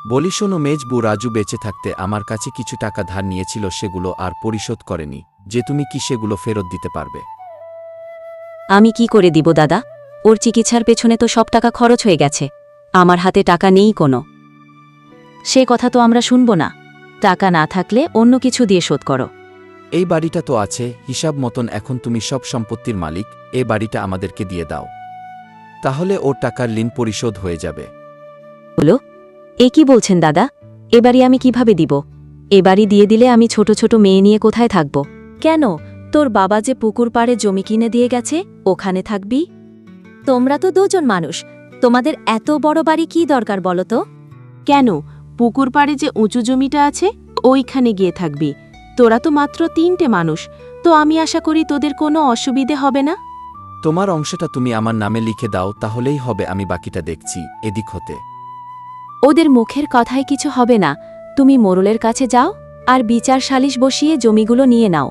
বলি শোনো মেজবু, রাজু বেঁচে থাকতে আমার কাছে কিছু টাকা ধার নিয়েছিল, সেগুলো আর পরিশোধ করেনি। যে তুমি কি সেগুলো ফেরত দিতে পারবে? আমি কি করে দিব দাদা? ওর চিকিৎসার পেছনে তো সব টাকা খরচ হয়ে গেছে। আমার হাতে টাকা নেই কোনো। সে কথা তো আমরা শুনব না। টাকা না থাকলে অন্য কিছু দিয়ে শোধ করো। এই বাড়িটা তো আছে, হিসাব মতন এখন তুমি সব সম্পত্তির মালিক। এই বাড়িটা আমাদেরকে দিয়ে দাও, তাহলে ওর টাকার ঋণ পরিশোধ হয়ে যাবে। হলো, এ কি বলছেন দাদা? এবারই আমি কিভাবে দিব? এবারই দিয়ে দিলে আমি ছোট ছোট মেয়ে নিয়ে কোথায় থাকব? কেন, তোর বাবা যে পুকুর পাড়ে জমি কিনে দিয়ে গেছে, ওখানে থাকবি? তোমরা তো দুজন মানুষ, তোমাদের এত বড় বাড়ি কি দরকার বলো তো? কেন, পুকুর পাড়ে যে উঁচু জমিটা আছে ওইখানে গিয়ে থাকবি। তোরা তো মাত্র 3টে মানুষ, তো আমি আশা করি তোদের কোনো অসুবিধে হবে না। তোমার অংশটা তুমি আমার নামে লিখে দাও, তাহলেই হবে। আমি বাকিটা দেখছি এদিক হতে। ওদের মুখের কথায় কিছু হবে না। তুমি মোড়লের কাছে যাও আর বিচার সালিশ বসিয়ে জমিগুলো নিয়ে নাও।